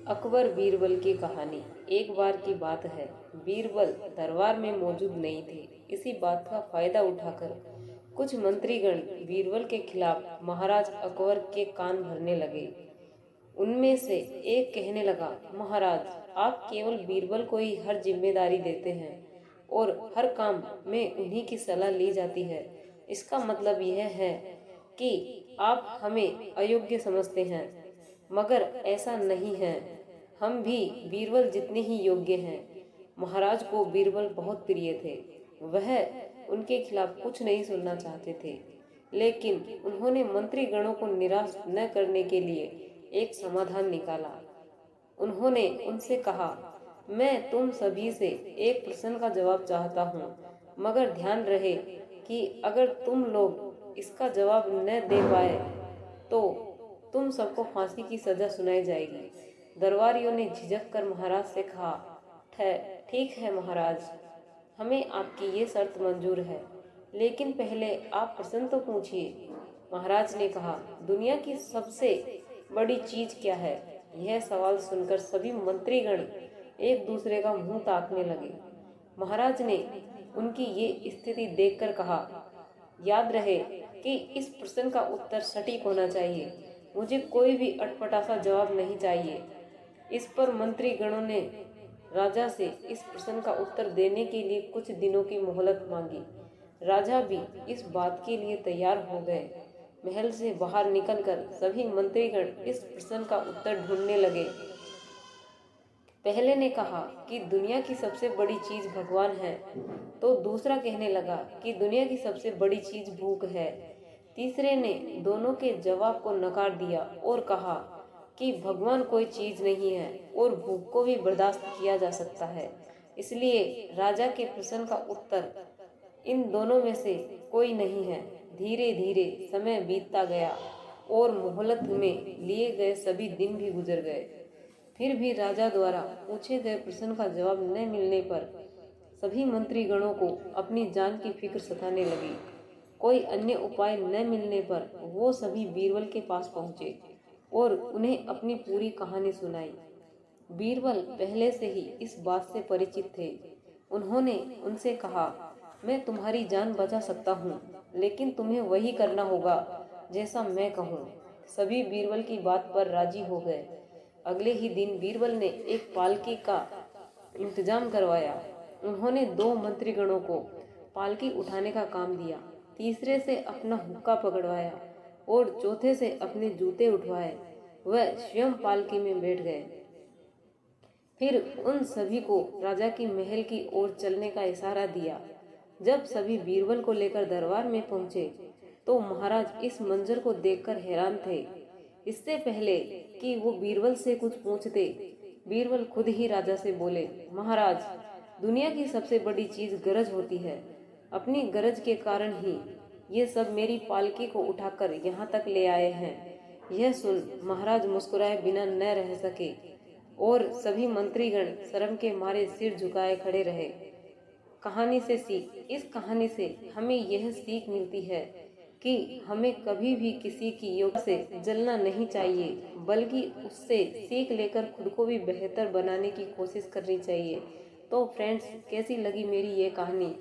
अकबर बीरबल की कहानी। एक बार की बात है, बीरबल दरबार में मौजूद नहीं थे। इसी बात का फायदा उठाकर कुछ मंत्रीगण बीरबल के खिलाफ महाराज अकबर के कान भरने लगे। उनमें से एक कहने लगा, महाराज, आप केवल बीरबल को ही हर जिम्मेदारी देते हैं और हर काम में उन्हीं की सलाह ली जाती है। इसका मतलब यह है कि आप हमें अयोग्य समझते हैं, मगर ऐसा नहीं है। हम भी बीरबल जितने ही योग्य हैं। महाराज को बीरबल बहुत प्रिय थे। वह उनके खिलाफ कुछ नहीं सुनना चाहते थे, लेकिन उन्होंने मंत्रीगणों को निराश न करने के लिए एक समाधान निकाला। उन्होंने उनसे कहा, मैं तुम सभी से एक प्रश्न का जवाब चाहता हूँ, मगर ध्यान रहे कि अगर तुम लोग इसका जवाब न दे पाए तो तुम सबको फांसी की सजा सुनाई जाएगी। दरबारियों ने झिझक कर महाराज से कहा, ठीक है महाराज, हमें आपकी ये शर्त मंजूर है, लेकिन पहले आप प्रश्न तो पूछिए। महाराज ने कहा, दुनिया की सबसे बड़ी चीज क्या है? यह सवाल सुनकर सभी मंत्रीगण एक दूसरे का मुंह ताकने लगे। महाराज ने उनकी ये स्थिति देखकर कहा, याद रहे कि इस प्रश्न का उत्तर सटीक होना चाहिए। मुझे कोई भी अटपटा सा जवाब नहीं चाहिए। इस पर मंत्रीगणों ने राजा से इस प्रश्न का उत्तर देने के लिए कुछ दिनों की मोहलत मांगी। राजा भी इस बात के लिए तैयार हो गए। महल से बाहर निकलकर सभी मंत्रीगण इस प्रश्न का उत्तर ढूंढने लगे। पहले ने कहा कि दुनिया की सबसे बड़ी चीज भगवान है, तो दूसरा कहने लगा कि दुनिया की सबसे बड़ी चीज भूख है। तीसरे ने दोनों के जवाब को नकार दिया और कहा कि भगवान कोई चीज नहीं है और भूख को भी बर्दाश्त किया जा सकता है। इसलिए राजा के प्रश्न का उत्तर इन दोनों में से कोई नहीं है। धीरे धीरे समय बीतता गया और मोहलत में लिए गए सभी दिन भी गुजर गए। फिर भी राजा द्वारा पूछे गए प्रश्न का जवाब न मिलने पर सभी मंत्रीगणों को अपनी जान की फिक्र सताने लगी। कोई अन्य उपाय न मिलने पर वो सभी बीरबल के पास पहुंचे और उन्हें अपनी पूरी कहानी सुनाई। बीरबल पहले से ही इस बात से परिचित थे। उन्होंने उनसे कहा, मैं तुम्हारी जान बचा सकता हूँ, लेकिन तुम्हें वही करना होगा जैसा मैं कहूँ। सभी बीरबल की बात पर राजी हो गए। अगले ही दिन बीरबल ने एक पालकी का इंतजाम करवाया। उन्होंने 2 मंत्रीगणों को पालकी उठाने का काम दिया, तीसरे से अपना हुक्का पकड़वाया और चौथे से अपने जूते उठवाए। वह स्वयं पालकी में बैठ गए। फिर उन सभी को राजा की महल की ओर चलने का इशारा दिया। जब सभी बीरबल को लेकर दरबार में पहुंचे तो महाराज इस मंजर को देखकर हैरान थे। इससे पहले कि वो बीरबल से कुछ पूछते, बीरबल खुद ही राजा से बोले, महाराज, दुनिया की सबसे बड़ी चीज गरज होती है। अपनी गरज के कारण ही ये सब मेरी पालकी को उठाकर यहाँ तक ले आए हैं। यह सुन महाराज मुस्कुराए बिना न रह सके और सभी मंत्रीगण शर्म के मारे सिर झुकाए खड़े रहे। कहानी से सीख। इस कहानी से हमें यह सीख मिलती है कि हमें कभी भी किसी की योग्यता से जलना नहीं चाहिए, बल्कि उससे सीख लेकर खुद को भी बेहतर बनाने की कोशिश करनी चाहिए। तो फ्रेंड्स, कैसी लगी मेरी ये कहानी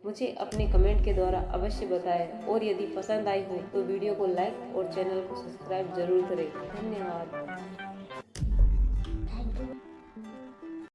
मुझे अपने कमेंट के द्वारा अवश्य बताएं, और यदि पसंद आई हो तो वीडियो को लाइक और चैनल को सब्सक्राइब जरूर करें। धन्यवाद।